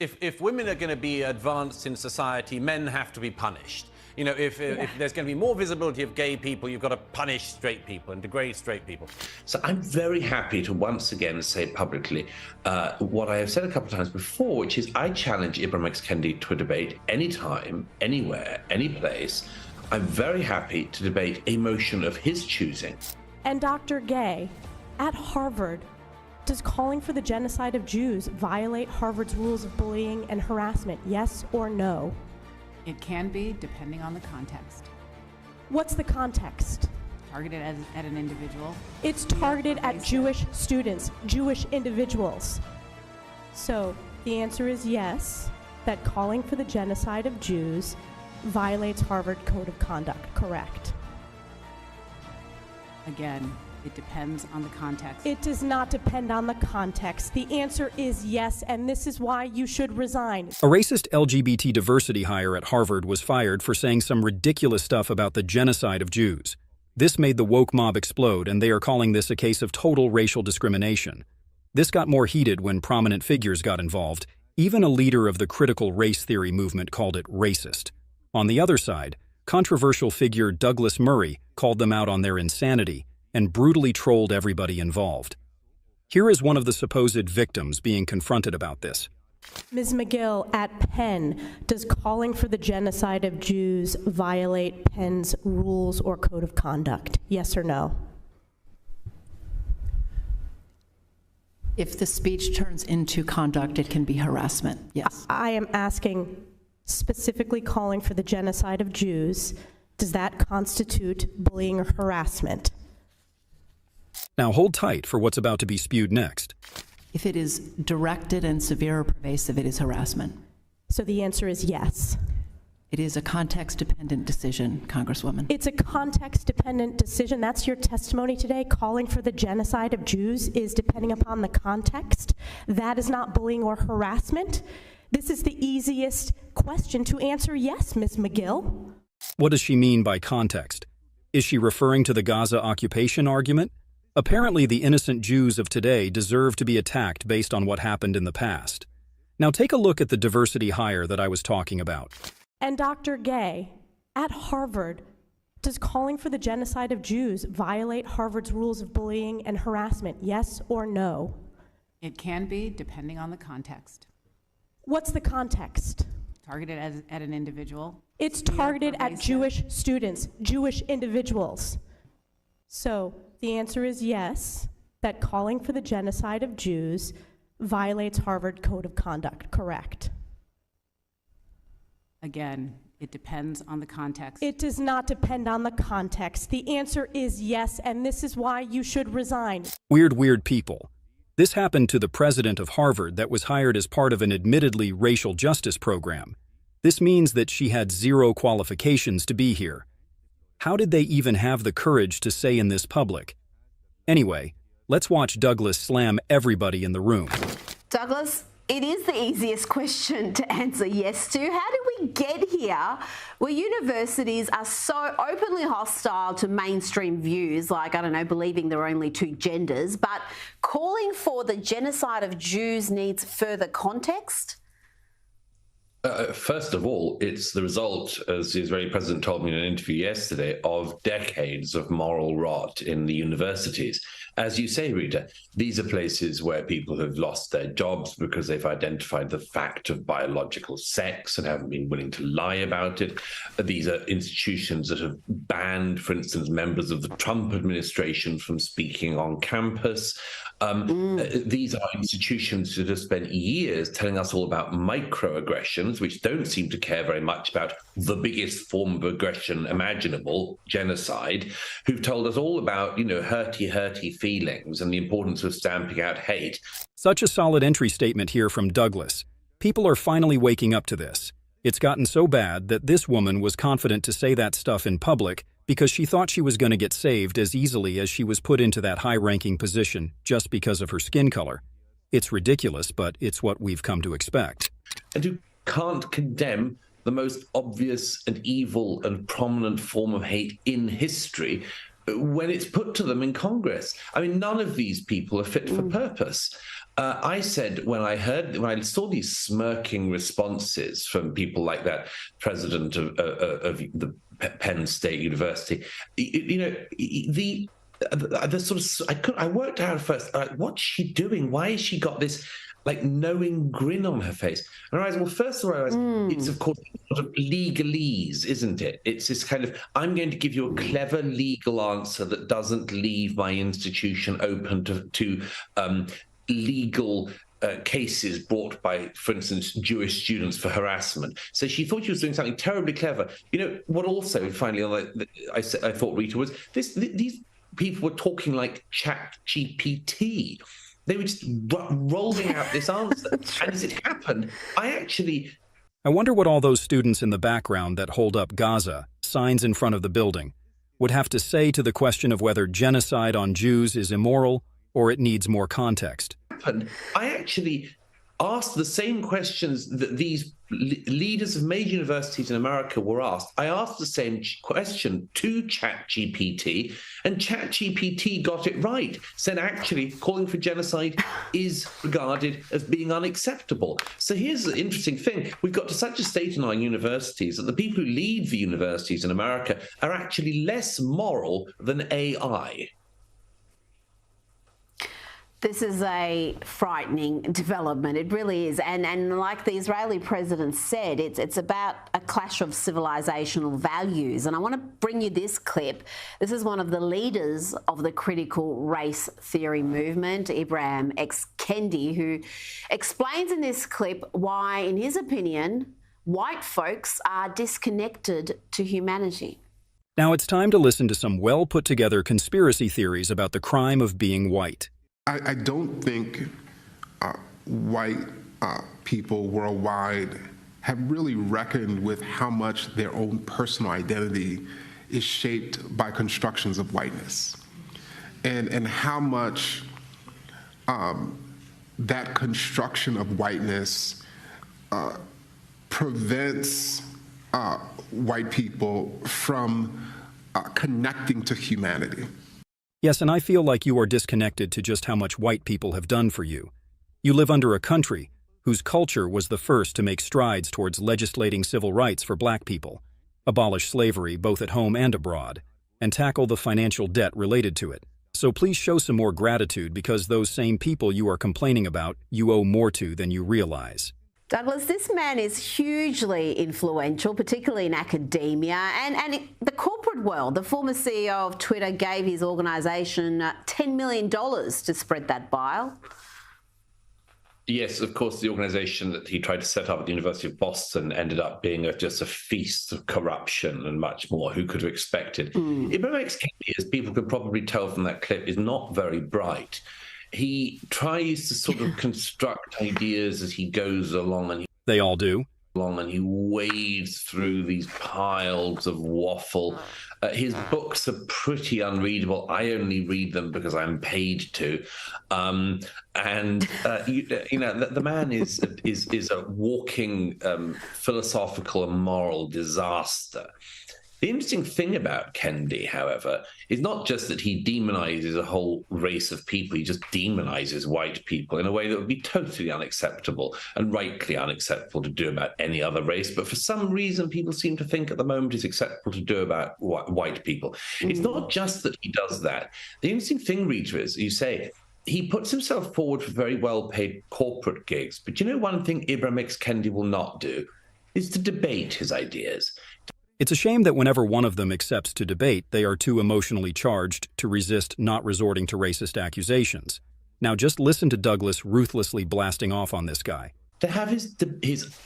If women are going to be advanced in society, men have to be punished. You know, if there's going to be more visibility of gay people, you've got to punish straight people and degrade straight people. So I'm very happy to once again say publicly what I have said a couple of times before, which is I challenge Ibram X. Kendi to a debate anytime, anywhere, any place. I'm very happy to debate a motion of his choosing. And Dr. Gay, at Harvard, does calling for the genocide of Jews violate Harvard's rules of bullying and harassment, yes or no? It can be, depending on the context. What's the context? Targeted at an individual. It's targeted at Jewish students, Jewish individuals. So the answer is yes, that calling for the genocide of Jews violates Harvard Code of Conduct, correct? Again, it depends on the context. It does not depend on the context. The answer is yes, and this is why you should resign. A racist LGBT diversity hire at Harvard was fired for saying some ridiculous stuff about the genocide of Jews. This made the woke mob explode, and they are calling this a case of total racial discrimination. This got more heated when prominent figures got involved. Even a leader of the critical race theory movement called it racist. On the other side, controversial figure Douglas Murray called them out on their insanity and brutally trolled everybody involved. Here is one of the supposed victims being confronted about this. Ms. McGill, at Penn, does calling for the genocide of Jews violate Penn's rules or code of conduct? Yes or no? If the speech turns into conduct, it can be harassment, yes. I am asking specifically calling for the genocide of Jews. Does that constitute bullying or harassment? Now hold tight for what's about to be spewed next. If it is directed and severe or pervasive, it is harassment. So the answer is yes. It is a context-dependent decision, Congresswoman. It's a context-dependent decision. That's your testimony today. Calling for the genocide of Jews is depending upon the context. That is not bullying or harassment. This is the easiest question to answer yes, Ms. McGill. What does she mean by context? Is she referring to the Gaza occupation argument? Apparently, the innocent Jews of today deserve to be attacked based on what happened in the past. Now take a look at the diversity hire that I was talking about. And Dr. Gay, at Harvard, does calling for the genocide of Jews violate Harvard's rules of bullying and harassment, yes or no? It can be, depending on the context. What's the context? Targeted at an individual. It's targeted at Jewish students, Jewish individuals. So the answer is yes, that calling for the genocide of Jews violates Harvard Code of Conduct, correct? Again, it depends on the context. It does not depend on the context. The answer is yes, and this is why you should resign. Weird people. This happened to the president of Harvard that was hired as part of an admittedly racial justice program. This means that she had zero qualifications to be here. How did they even have the courage to say in this public? Anyway, let's watch Douglas slam everybody in the room. Douglas, it is the easiest question to answer yes to. How did we get here where universities are so openly hostile to mainstream views, like, I don't know, believing there are only two genders, but calling for the genocide of Jews needs further context? First of all, it's the result, as the Israeli president told me in an interview yesterday, of decades of moral rot in the universities. As you say, Rita, these are places where people have lost their jobs because they've identified the fact of biological sex and haven't been willing to lie about it. These are institutions that have banned, for instance, members of the Trump administration from speaking on campus. These are institutions that have spent years telling us all about microaggressions, which don't seem to care very much about the biggest form of aggression imaginable, genocide, who've told us all about, hurty feelings and the importance of stamping out hate. Such a solid entry statement here from Douglas. People are finally waking up to this. It's gotten so bad that this woman was confident to say that stuff in public because she thought she was going to get saved as easily as she was put into that high-ranking position just because of her skin color. It's ridiculous, but it's what we've come to expect. And who can't condemn the most obvious and evil and prominent form of hate in history when it's put to them in Congress. I mean, none of these people are fit for purpose. I said when I saw these smirking responses from people like that president of the Penn State University, the sort of I worked out at first, what's she doing? Why has she got this like knowing grin on her face? And I realized, well, first of all, it's of course sort of legalese, isn't it? It's this kind of, I'm going to give you a clever legal answer that doesn't leave my institution open to legal cases brought by, for instance, Jewish students for harassment. So she thought she was doing something terribly clever. What also, finally, I thought, Rita, was these people were talking like ChatGPT. They were just rolling out this answer. And as it happened, I wonder what all those students in the background that hold up Gaza, signs in front of the building, would have to say to the question of whether genocide on Jews is immoral or it needs more context. I actually asked the same questions that these leaders of major universities in America were asked. I asked the same question to ChatGPT, and ChatGPT got it right. Said actually calling for genocide is regarded as being unacceptable. So here's the interesting thing. We've got to such a state in our universities that the people who lead the universities in America are actually less moral than AI. This is a frightening development. It really is. And like the Israeli president said, it's about a clash of civilizational values. And I want to bring you this clip. This is one of the leaders of the critical race theory movement, Ibram x Kendi, who explains in this clip why, in his opinion, white folks are disconnected to humanity. Now it's time to listen to some well-put-together conspiracy theories about the crime of being white. I don't think white people worldwide have really reckoned with how much their own personal identity is shaped by constructions of whiteness, and how much that construction of whiteness prevents white people from connecting to humanity. Yes, and I feel like you are disconnected to just how much white people have done for you. You live under a country whose culture was the first to make strides towards legislating civil rights for black people, abolish slavery both at home and abroad, and tackle the financial debt related to it. So please show some more gratitude, because those same people you are complaining about, you owe more to than you realize. Douglas, this man is hugely influential, particularly in academia and the corporate world. The former CEO of Twitter gave his organisation $10 million to spread that bile. Yes, of course, the organisation that he tried to set up at the University of Boston ended up being just a feast of corruption and much more. Who could have expected? Ibram x Kendi, as people could probably tell from that clip, is not very bright. He tries to sort of construct ideas as he goes along, and they all do. And he wades through these piles of waffle. His books are pretty unreadable. I only read them because I'm paid to. The man is a walking philosophical and moral disaster. The interesting thing about Kendi, however, is not just that he demonizes a whole race of people, he just demonizes white people in a way that would be totally unacceptable and rightly unacceptable to do about any other race. But for some reason, people seem to think at the moment it's acceptable to do about white people. It's not just that he does that. The interesting thing, Rita, is you say, he puts himself forward for very well-paid corporate gigs. But you know one thing Ibram x Kendi will not do is to debate his ideas. It's a shame that whenever one of them accepts to debate, they are too emotionally charged to resist not resorting to racist accusations. Now just listen to Douglas ruthlessly blasting off on this guy. To have his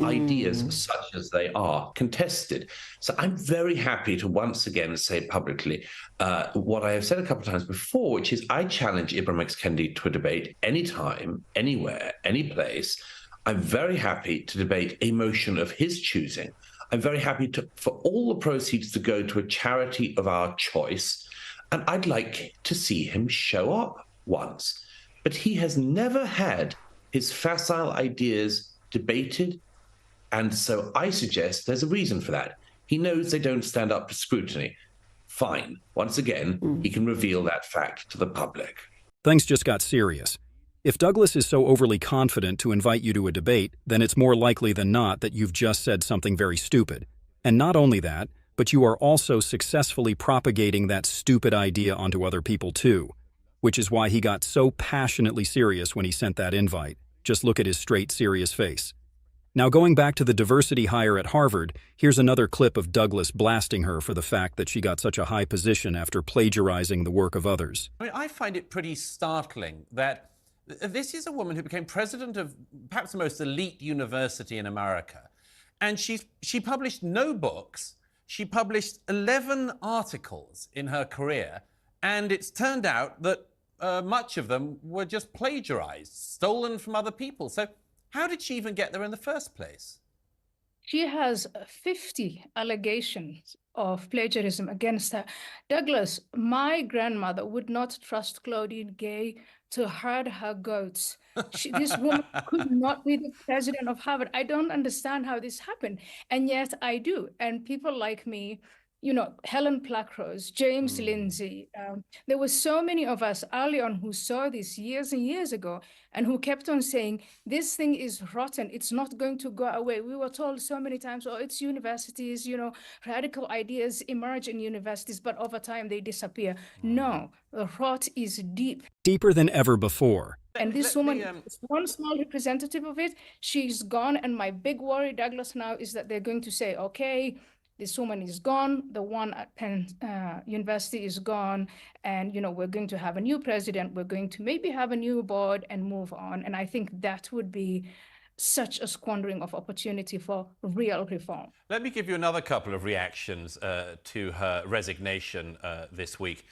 ideas, such as they are, contested. So I'm very happy to once again say publicly what I have said a couple of times before, which is I challenge Ibram x Kendi to a debate anytime, anywhere, any place. I'm very happy to debate a motion of his choosing. I'm very happy for all the proceeds to go to a charity of our choice, and I'd like to see him show up once. But he has never had his facile ideas debated, and so I suggest there's a reason for that. He knows they don't stand up to scrutiny. Fine. Once again, he can reveal that fact to the public. Things just got serious. If Douglas is so overly confident to invite you to a debate, then it's more likely than not that you've just said something very stupid. And not only that, but you are also successfully propagating that stupid idea onto other people too, which is why he got so passionately serious when he sent that invite. Just look at his straight, serious face. Now, going back to the diversity hire at Harvard, here's another clip of Douglas blasting her for the fact that she got such a high position after plagiarizing the work of others. I mean, I find it pretty startling that this is a woman who became president of perhaps the most elite university in America. And she published no books. She published 11 articles in her career. And it's turned out that much of them were just plagiarized, stolen from other people. So how did she even get there in the first place? She has 50 allegations of plagiarism against her. Douglas, my grandmother would not trust Claudine Gay to herd her goats. This woman could not be the president of Harvard. I don't understand how this happened, and yet I do. And people like me, you know, Helen Placrose, James Lindsay, there were so many of us early on who saw this years and years ago and who kept on saying, this thing is rotten, it's not going to go away. We were told so many times, oh, it's universities, you know, radical ideas emerge in universities, but over time they disappear. No, the rot is deep. Deeper than ever before. And this woman is one small representative of it. She's gone, and my big worry, Douglas, now is that they're going to say, okay, this woman is gone, the one at Penn University is gone, and you know, we're going to have a new president, we're going to maybe have a new board and move on. And I think that would be such a squandering of opportunity for real reform. Let me give you another couple of reactions to her resignation this week.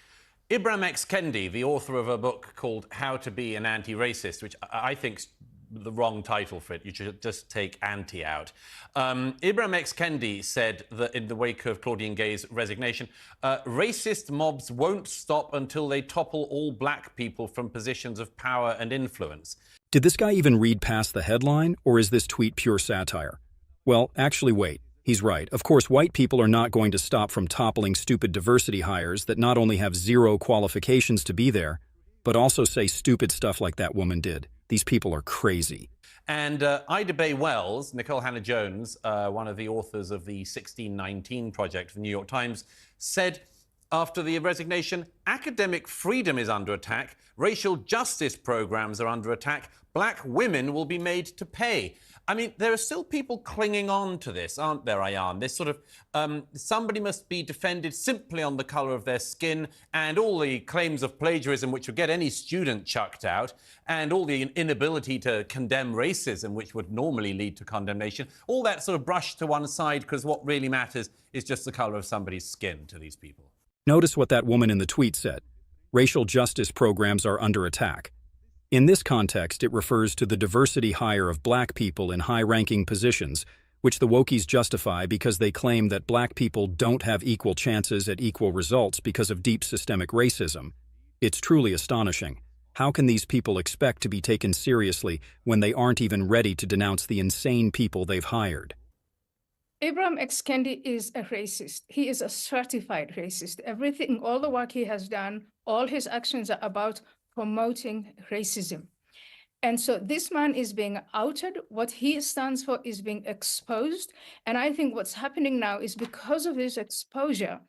Ibram X. Kendi, the author of a book called How to Be an Anti-Racist, which I think's the wrong title for it. You should just take anti out. Ibram X. Kendi said that in the wake of Claudine Gay's resignation, racist mobs won't stop until they topple all black people from positions of power and influence. Did this guy even read past the headline, or is this tweet pure satire? Well, actually, wait. He's right. Of course, white people are not going to stop from toppling stupid diversity hires that not only have zero qualifications to be there, but also say stupid stuff like that woman did. These people are crazy. And Ida Bay Wells, Nicole Hannah-Jones, one of the authors of the 1619 Project for the New York Times, said after the resignation, academic freedom is under attack, racial justice programs are under attack, black women will be made to pay. I mean, there are still people clinging on to this, aren't there, Ayan? This sort of, somebody must be defended simply on the colour of their skin, and all the claims of plagiarism, which would get any student chucked out, and all the inability to condemn racism, which would normally lead to condemnation, all that sort of brushed to one side, because what really matters is just the colour of somebody's skin to these people. Notice what that woman in the tweet said. Racial justice programs are under attack. In this context, it refers to the diversity hire of black people in high-ranking positions, which the wokies justify because they claim that black people don't have equal chances at equal results because of deep systemic racism. It's truly astonishing. How can these people expect to be taken seriously when they aren't even ready to denounce the insane people they've hired? Ibram X. Kendi is a racist. He is a certified racist. Everything, all the work he has done, all his actions are about promoting racism. And so this man is being outed. What he stands for is being exposed. And I think what's happening now is because of his exposure,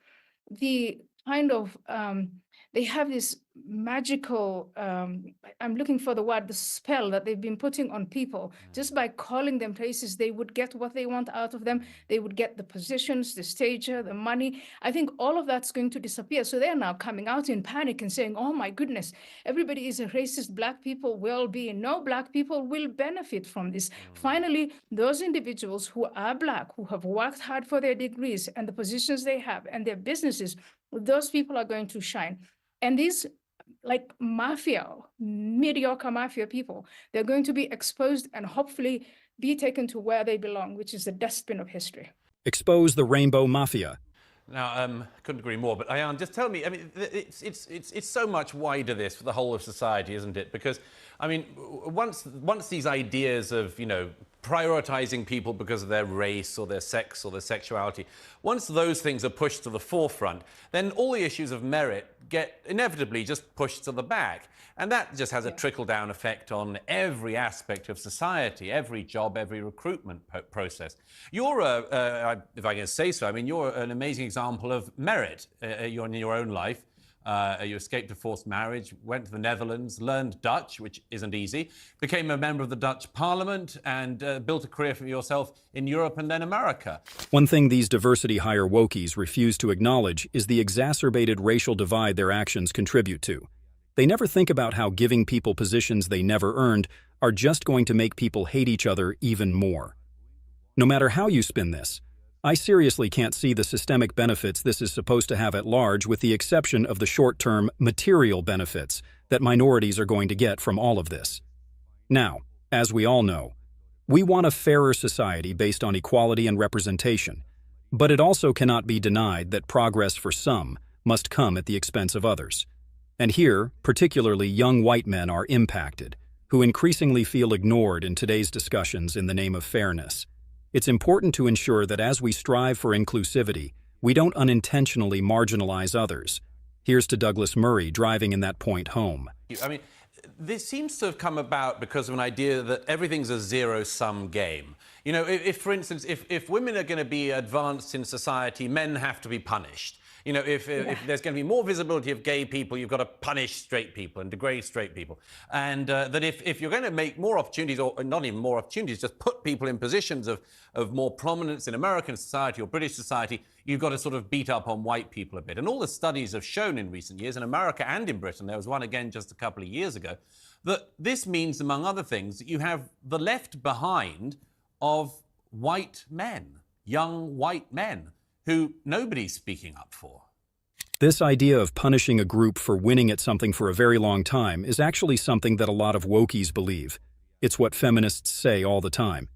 the kind of, they have this magical, I'm looking for the word, the spell that they've been putting on people. Just by calling them racist, they would get what they want out of them. They would get the positions, the stature, the money. I think all of that's going to disappear. So they're now coming out in panic and saying, oh my goodness, everybody is a racist. Black people will be. No, black people will benefit from this. Finally, those individuals who are black, who have worked hard for their degrees and the positions they have and their businesses, those people are going to shine. And these like mafia, mediocre mafia people, they're going to be exposed and hopefully be taken to where they belong, which is the dustbin of history. Expose the rainbow mafia. Now, couldn't agree more, but Ayan, just tell me, I mean, it's so much wider, this, for the whole of society, isn't it? Because, I mean, once these ideas of, you know, prioritizing people because of their race or their sex or their sexuality. Once those things are pushed to the forefront, then all the issues of merit get inevitably just pushed to the back. And that just has a trickle-down effect on every aspect of society, every job, every recruitment process. You're, if I can say so, I mean, you're an amazing example of merit in your own life. You escaped a forced marriage, went to the Netherlands, learned Dutch, which isn't easy, became a member of the Dutch Parliament, and built a career for yourself in Europe and then America. One thing these diversity hire wokies refuse to acknowledge is the exacerbated racial divide their actions contribute to. They never think about how giving people positions they never earned are just going to make people hate each other even more. No matter how you spin this, I seriously can't see the systemic benefits this is supposed to have at large, with the exception of the short-term material benefits that minorities are going to get from all of this. Now, as we all know, we want a fairer society based on equality and representation, but it also cannot be denied that progress for some must come at the expense of others. And here, particularly young white men are impacted, who increasingly feel ignored in today's discussions in the name of fairness. It's important to ensure that as we strive for inclusivity, we don't unintentionally marginalize others. Here's to Douglas Murray driving in that point home. I mean, this seems to have come about because of an idea that everything's a zero-sum game. You know, if for instance, if women are going to be advanced in society, men have to be punished. You know, if there's going to be more visibility of gay people, you've got to punish straight people and degrade straight people. And that if you're going to make more opportunities, or not even more opportunities, just put people in positions of more prominence in American society or British society, you've got to sort of beat up on white people a bit. And all the studies have shown in recent years, in America and in Britain, there was one again just a couple of years ago, that this means, among other things, that you have the left behind of white men, young white men, who nobody's speaking up for. This idea of punishing a group for winning at something for a very long time is actually something that a lot of wokies believe. It's what feminists say all the time.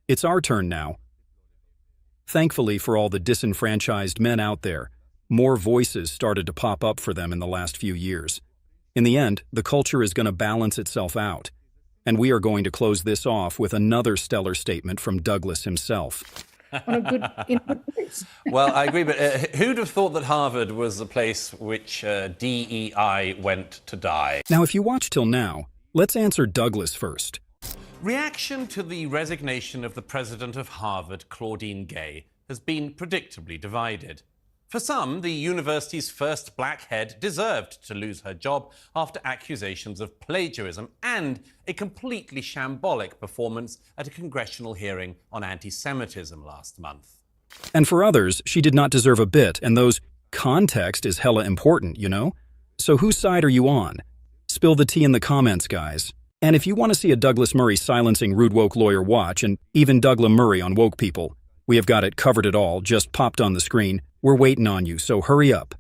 It's our turn now. Thankfully for all the disenfranchised men out there, more voices started to pop up for them in the last few years. In the end, the culture is going to balance itself out. And we are going to close this off with another stellar statement from Douglas himself. In a good place. Well, I agree, but who'd have thought that Harvard was the place which DEI went to die? Now, if you watch till now, let's answer Douglas first. Reaction to the resignation of the president of Harvard, Claudine Gay, has been predictably divided. For some, the university's first black head deserved to lose her job after accusations of plagiarism and a completely shambolic performance at a congressional hearing on anti-Semitism last month. And for others, she did not deserve a bit, and those context is hella important, you know? So whose side are you on? Spill the tea in the comments, guys. And if you want to see a Douglas Murray silencing rude woke lawyer watch, and even Douglas Murray on woke people, we have got it covered it all, just popped on the screen. We're waiting on you, so hurry up.